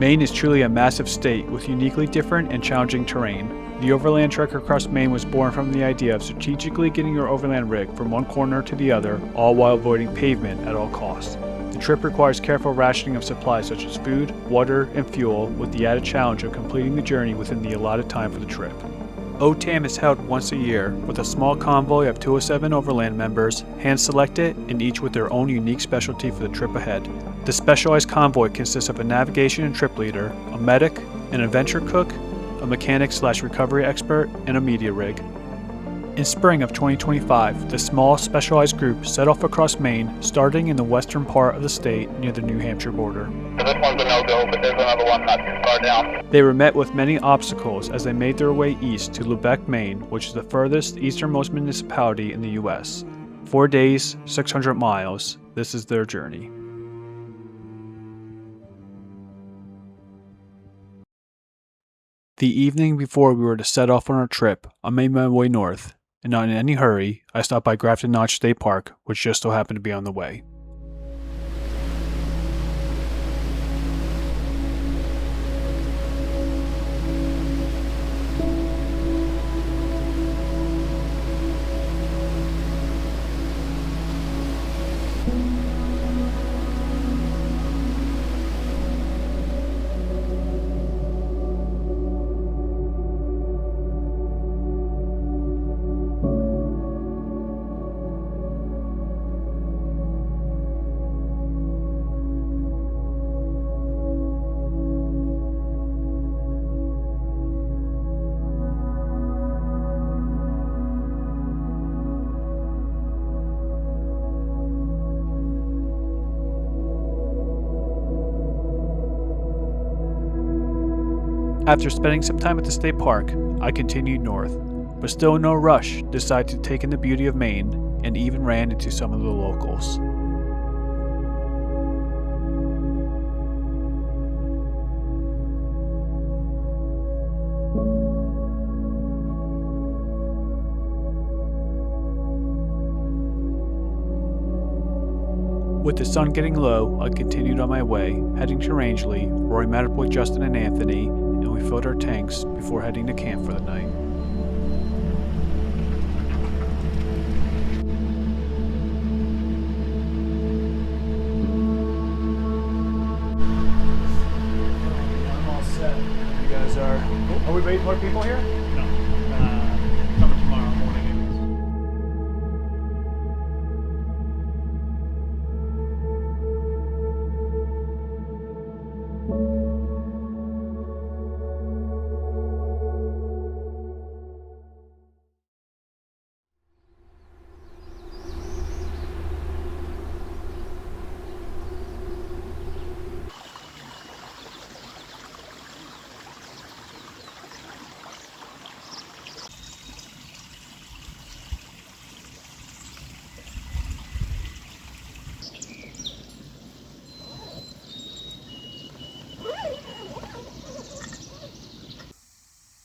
Maine is truly a massive state with uniquely different and challenging terrain. The Overland Trek Across Maine was born from the idea of strategically getting your overland rig from one corner to the other, all while avoiding pavement at all costs. The trip requires careful rationing of supplies such as food, water, and fuel, with the added challenge of completing the journey within the allotted time for the trip. OTAM is held once a year, with a small convoy of 207 overland members, hand-selected and each with their own unique specialty for the trip ahead. The specialized convoy consists of a navigation and trip leader, a medic, an adventure cook, a mechanic/recovery expert, and a media rig. In spring of 2025, the small specialized group set off across Maine, starting in the western part of the state near the New Hampshire border. This one's a no-go, but there's another one not too far down. They were met with many obstacles as they made their way east to Lubec, Maine, which is the furthest easternmost municipality in the U.S. 4 days, 600 miles. This is their journey. The evening before we were to set off on our trip, I made my way north, and not in any hurry, I stopped by Grafton Notch State Park, which just so happened to be on the way. After spending some time at the state park, I continued north, but still in no rush, decided to take in the beauty of Maine and even ran into some of the locals. With the sun getting low, I continued on my way, heading to Rangeley, where I met up with Justin and Anthony, and we filled our tanks before heading to camp for the night. I'm all set. You guys are we waiting for more people here? No. Coming tomorrow morning, I guess.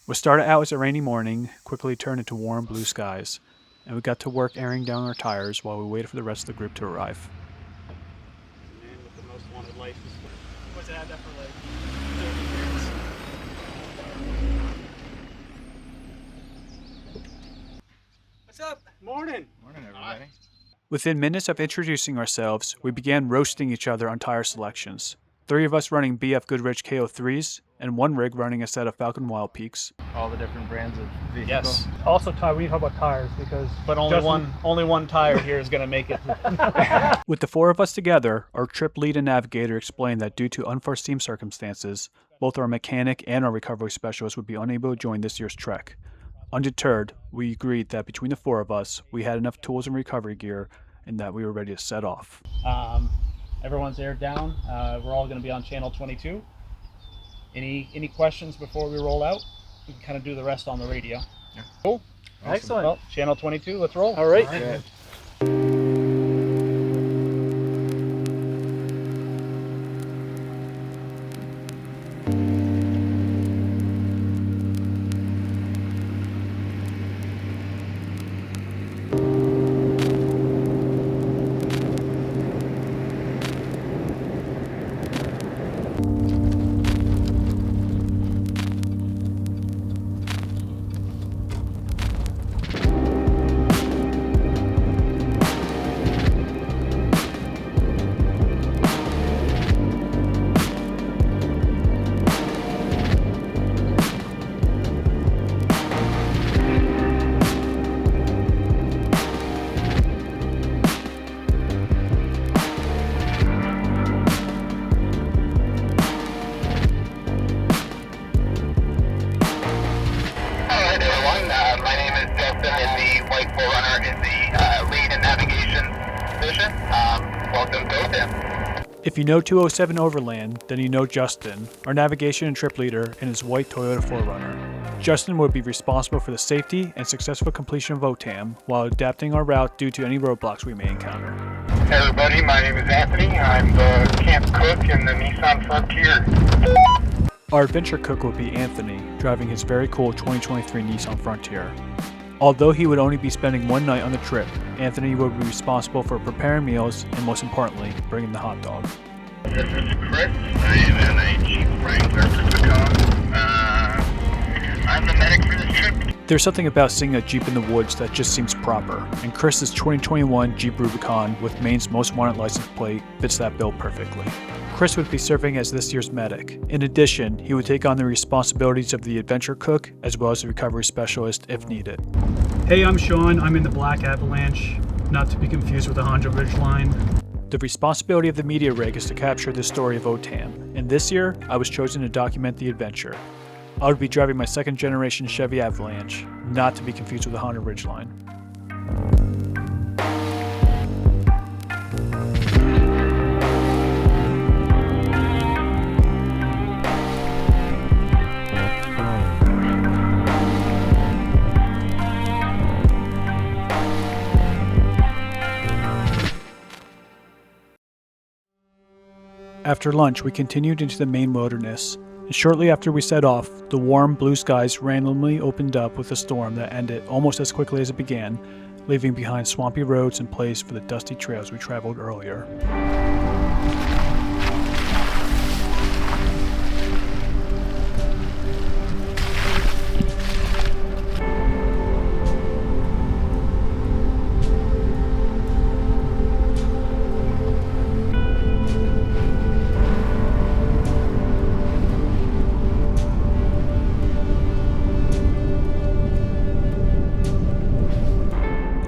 What started out as a rainy morning quickly turned into warm blue skies, and we got to work airing down our tires while we waited for the rest of the group to arrive. The man with the most wanted license. Was it had that for like 30 years? What's up? Morning. Morning, everybody. Within minutes of introducing ourselves, we began roasting each other on tire selections. 3 of us running BF Goodrich KO3s, and 1 rig running a set of Falcon Wild Peaks. All the different brands of vehicles. Yes. Also, we talk about tires because. But only one tire here is going to make it. With the 4 of us together, our trip lead and navigator explained that due to unforeseen circumstances, both our mechanic and our recovery specialist would be unable to join this year's trek. Undeterred, we agreed that between the 4 of us, we had enough tools and recovery gear, and that we were ready to set off. Everyone's aired down. We're all going to be on channel 22. Any questions before we roll out? We can kind of do the rest on the radio. Yeah. Cool. Awesome. Excellent. Well, channel 22, let's roll. All right. Good. If you know 207 Overland, then you know Justin, our navigation and trip leader in his white Toyota 4Runner. Justin would be responsible for the safety and successful completion of OTAM while adapting our route due to any roadblocks we may encounter. Hey everybody, my name is Anthony. I'm the camp cook in the Nissan Frontier. Our adventure cook would be Anthony, driving his very cool 2023 Nissan Frontier. Although he would only be spending one night on the trip, Anthony would be responsible for preparing meals and, most importantly, bringing the hot dog. This is Chris. I am in a Jeep Wrangler Rubicon. I'm the medic for this trip. There's something about seeing a Jeep in the woods that just seems proper, and Chris's 2021 Jeep Rubicon with Maine's most wanted license plate fits that bill perfectly. Chris would be serving as this year's medic. In addition, he would take on the responsibilities of the adventure cook as well as the recovery specialist if needed. Hey, I'm Sean. I'm in the Black Avalanche, not to be confused with the Honda Ridgeline. The responsibility of the media rig is to capture the story of OTAM, and this year, I was chosen to document the adventure. I would be driving my second generation Chevy Avalanche, not to be confused with the Honda Ridgeline. After lunch, we continued into the Maine wilderness, and shortly after we set off, the warm blue skies randomly opened up with a storm that ended almost as quickly as it began, leaving behind swampy roads and place for the dusty trails we traveled earlier.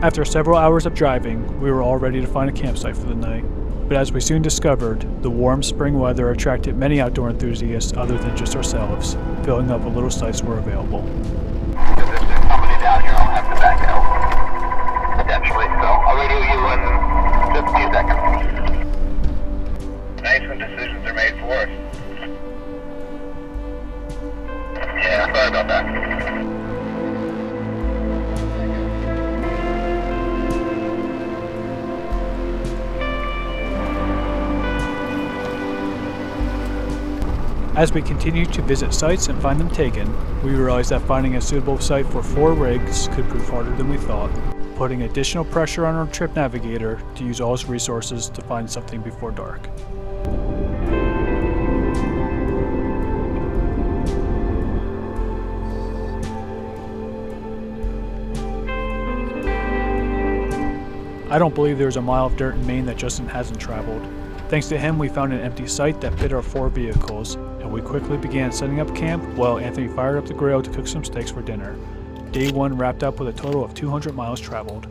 After several hours of driving, we were all ready to find a campsite for the night. But as we soon discovered, the warm spring weather attracted many outdoor enthusiasts other than just ourselves, filling up what little sites were available. If there's somebody down here, I'll have to back out. Potentially, so I'll radio you in just a few seconds. Nice when decisions are made for us. Yeah, sorry about that. As we continued to visit sites and find them taken, we realized that finding a suitable site for 4 rigs could prove harder than we thought, putting additional pressure on our trip navigator to use all his resources to find something before dark. I don't believe there's a mile of dirt in Maine that Justin hasn't traveled. Thanks to him, we found an empty site that fit our 4 vehicles, and we quickly began setting up camp while Anthony fired up the grill to cook some steaks for dinner. Day 1 wrapped up with a total of 200 miles traveled.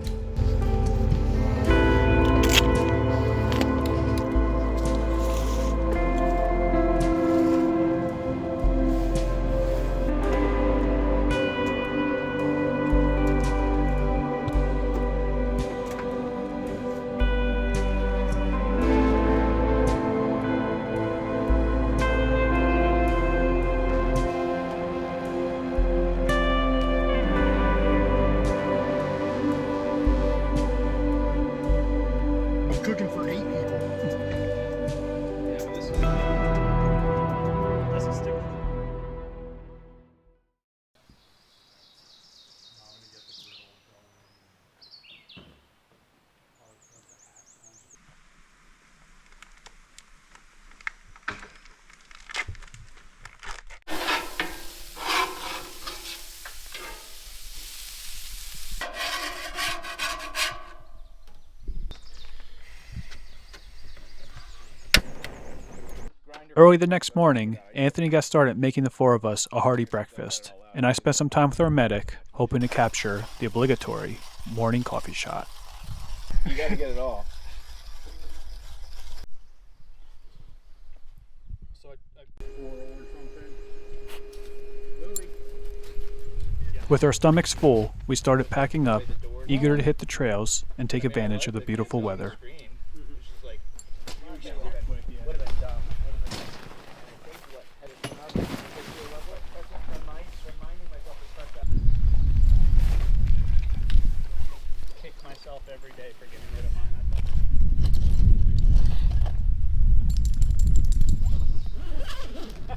Cooking for 8 people. Yeah, but this is stick. Early the next morning, Anthony got started making the 4 of us a hearty breakfast, and I spent some time with our medic, hoping to capture the obligatory morning coffee shot. You gotta get it all. With our stomachs full, we started packing up, eager to hit the trails and take advantage of the beautiful weather. myself every day for getting rid of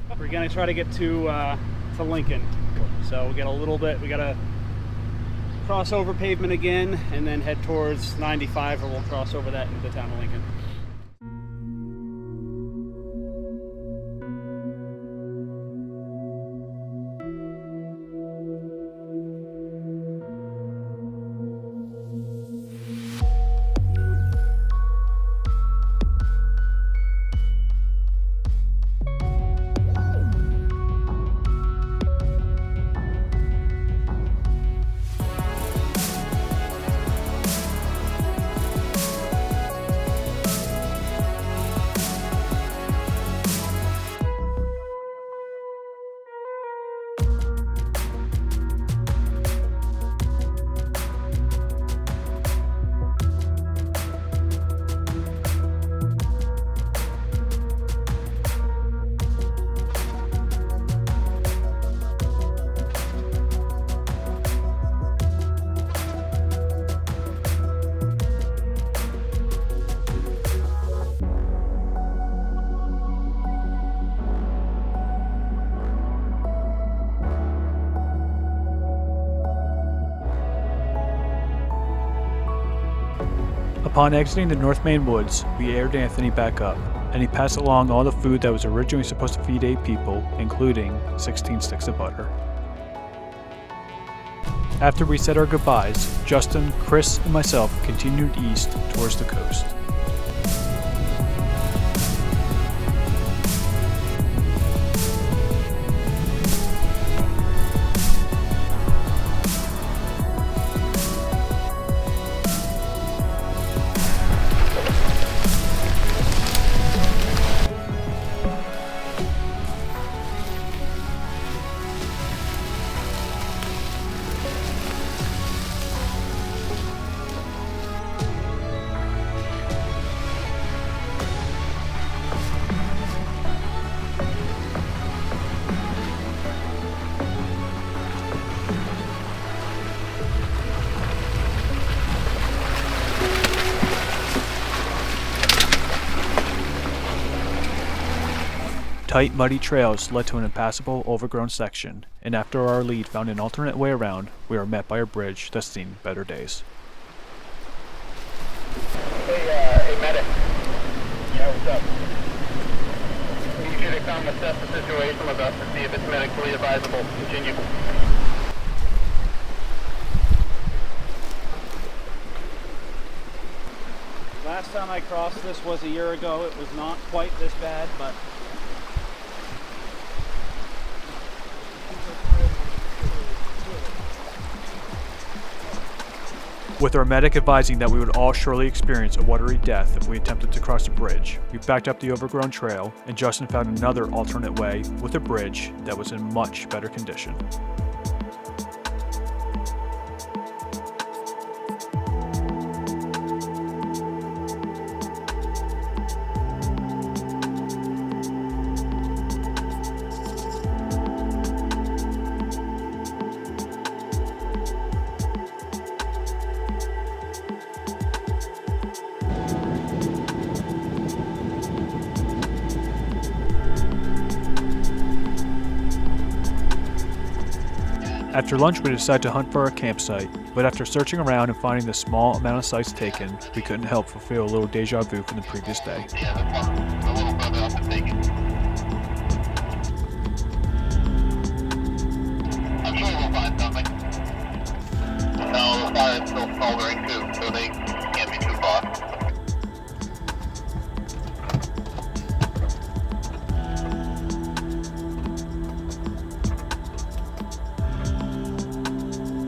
mine. We're gonna try to get to Lincoln. So we got a little bit, we gotta cross over pavement again and then head towards 95, or we'll cross over that into the town of Lincoln. Upon exiting the North Maine woods, we aired Anthony back up, and he passed along all the food that was originally supposed to feed 8 people, including 16 sticks of butter. After we said our goodbyes, Justin, Chris, and myself continued east towards the coast. Tight, muddy trails led to an impassable, overgrown section, and after our lead found an alternate way around, we were met by a bridge that's seen better days. Hey, medic. Yeah, what's up? We need you to come assess the situation with us to see if it's medically advisable. Continue. Last time I crossed this was a year ago. It was not quite this bad, but with our medic advising that we would all surely experience a watery death if we attempted to cross the bridge, we backed up the overgrown trail, and Justin found another alternate way with a bridge that was in much better condition. After lunch, we decided to hunt for a campsite, but after searching around and finding the small amount of sites taken, we couldn't help but feel a little deja vu from the previous day. Yeah, this one's a little further up and taken. I'm sure we'll find something. No, the fire is still smoldering too, so they can't be too far.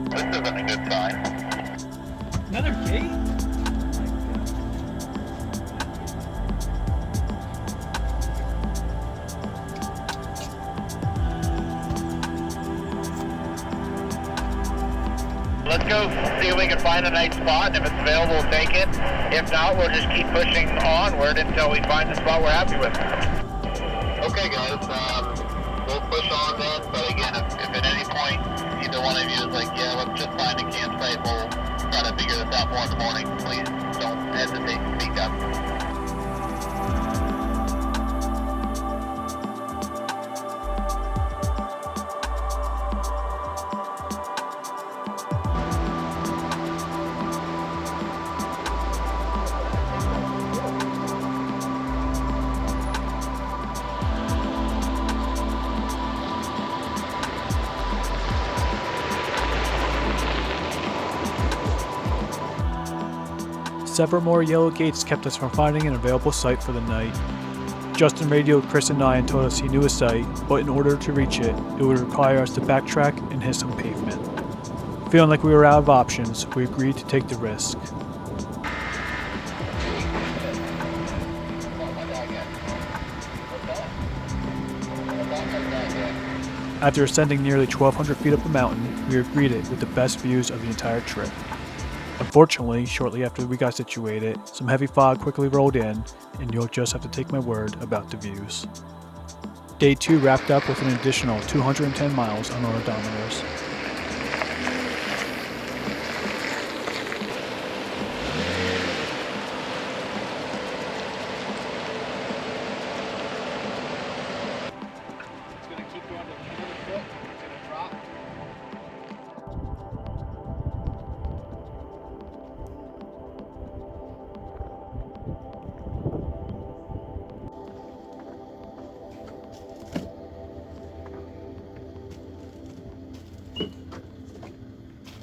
This isn't a good sign. Another gate? Let's go see if we can find a nice spot, and if it's available, we'll take it. If not, we'll just keep pushing onward until we find the spot we're happy with. Okay, guys, we'll push on then, but again, if at any point either one of you is like, yeah, let's just find a campsite, we'll try to figure us out more in the morning, please don't hesitate to speak up. Several more yellow gates kept us from finding an available site for the night. Justin radioed Chris and I and told us he knew a site, but in order to reach it, it would require us to backtrack and hit some pavement. Feeling like we were out of options, we agreed to take the risk. After ascending nearly 1,200 feet up the mountain, we were greeted with the best views of the entire trip. Unfortunately, shortly after we got situated, some heavy fog quickly rolled in, and you'll just have to take my word about the views. Day 2 wrapped up with an additional 210 miles on our odometers. It's going to keep going to 100 foot. It's going to drop.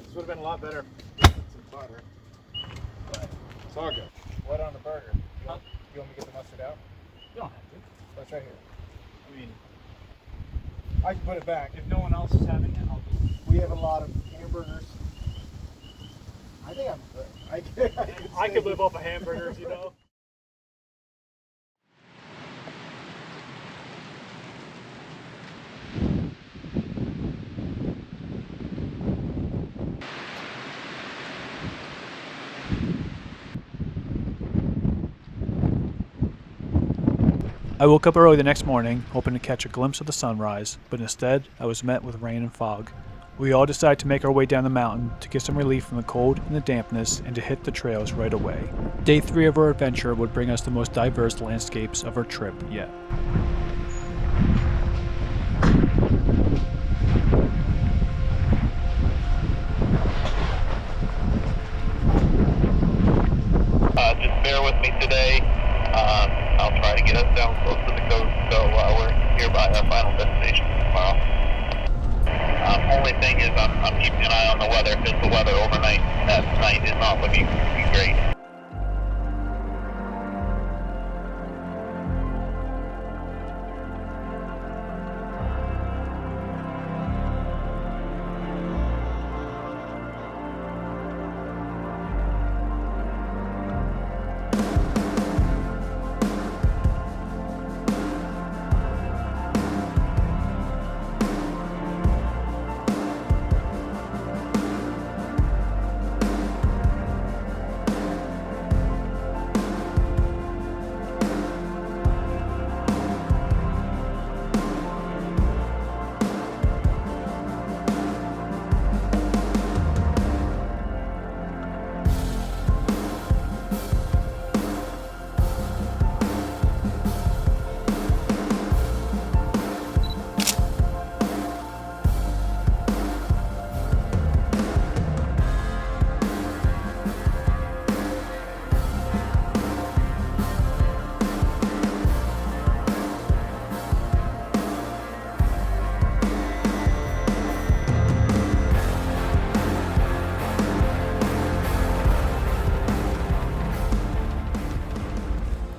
This would have been a lot better with some butter. But it's all good. What on the burger? You want me to get the mustard out? You don't have to. That's right here. I mean, I can put it back. if no one else is having it, I'll just. We have a lot of hamburgers. I think I'm good. I could live off of hamburgers, you know? I woke up early the next morning, hoping to catch a glimpse of the sunrise, but instead, I was met with rain and fog. We all decided to make our way down the mountain to get some relief from the cold and the dampness and to hit the trails right away. Day 3 of our adventure would bring us the most diverse landscapes of our trip yet. Just bear with me today. I'll try to get us down close to the coast, so we're here by our final destination tomorrow. Only thing is I'm keeping an eye on the weather, because the weather overnight that night is not looking great.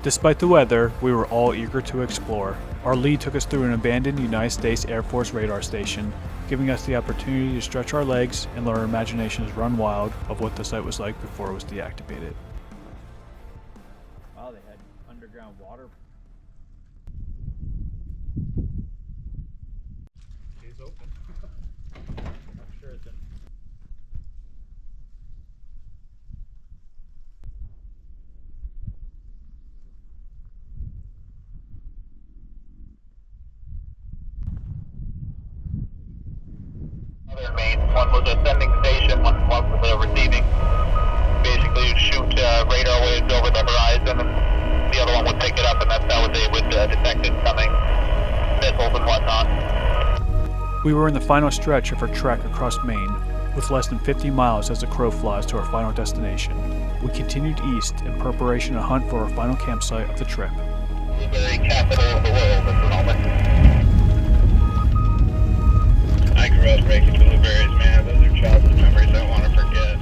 Despite the weather, we were all eager to explore. Our lead took us through an abandoned United States Air Force radar station, giving us the opportunity to stretch our legs and let our imaginations run wild of what the site was like before it was deactivated. Wow, they had underground water. It's open. I'm sure it's in. Other mains, one was a sending station, one was a receiving. other one would pick it up, and that's how they would detect incoming missiles and whatnot. We were in the final stretch of our trek across Maine, with less than 50 miles as the crow flies to our final destination. We continued east in preparation to hunt for our final campsite of the trip. Blueberry capital of the world at the moment. I grew up breaking blueberries, man. Those are childhood memories I don't want to forget.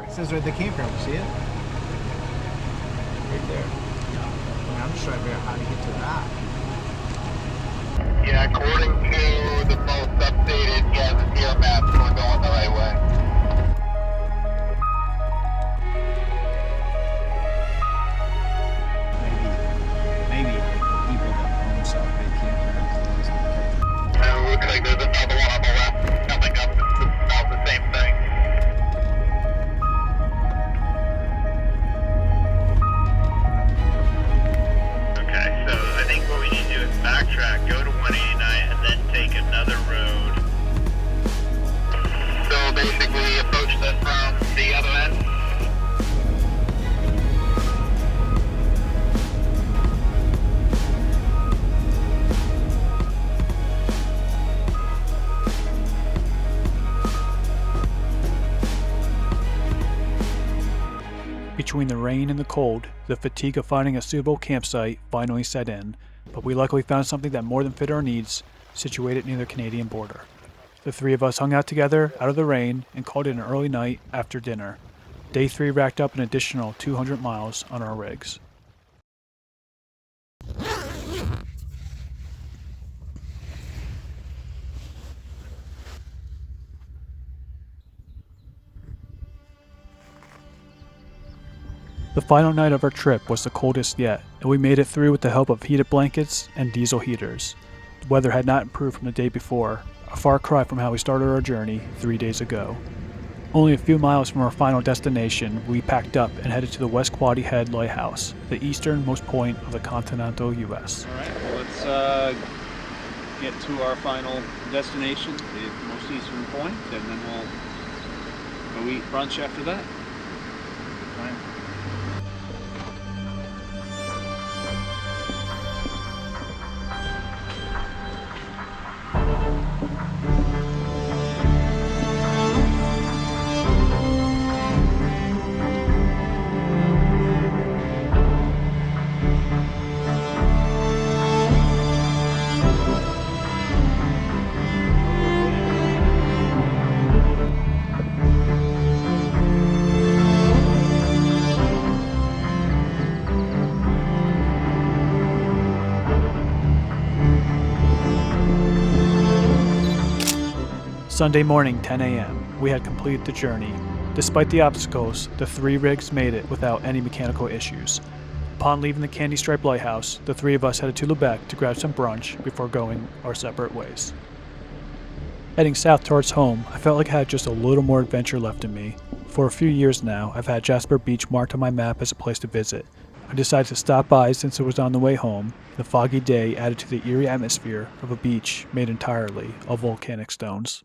It says right the campground, you see it? Right there. I'm just trying to figure out how to get to that. Yeah, according to the most updated Gazetteer maps, we're going the right way. Maybe people that own South Bay campgrounds. And it looks like there's another one on the left coming up that's about the same thing. Okay, so I think what we need to do is backtrack, go to 189, and then take another road. So basically approach this from the other end. Between the rain and the cold, the fatigue of finding a suitable campsite finally set in, but we luckily found something that more than fit our needs, situated near the Canadian border. The three of us hung out together out of the rain and called it an early night after dinner. Day 3 racked up an additional 200 miles on our rigs. The final night of our trip was the coldest yet, and we made it through with the help of heated blankets and diesel heaters. The weather had not improved from the day before, a far cry from how we started our journey 3 days ago. Only a few miles from our final destination, we packed up and headed to the West Quoddy Head Lighthouse, the easternmost point of the continental U.S. All right, well, let's get to our final destination, the most eastern point, and then we'll go eat brunch after that. Fine. Sunday morning, 10 a.m., we had completed the journey. Despite the obstacles, the 3 rigs made it without any mechanical issues. Upon leaving the Candy Stripe Lighthouse, the 3 of us headed to Lubec to grab some brunch before going our separate ways. Heading south towards home, I felt like I had just a little more adventure left in me. For a few years now, I've had Jasper Beach marked on my map as a place to visit. I decided to stop by since it was on the way home. The foggy day added to the eerie atmosphere of a beach made entirely of volcanic stones.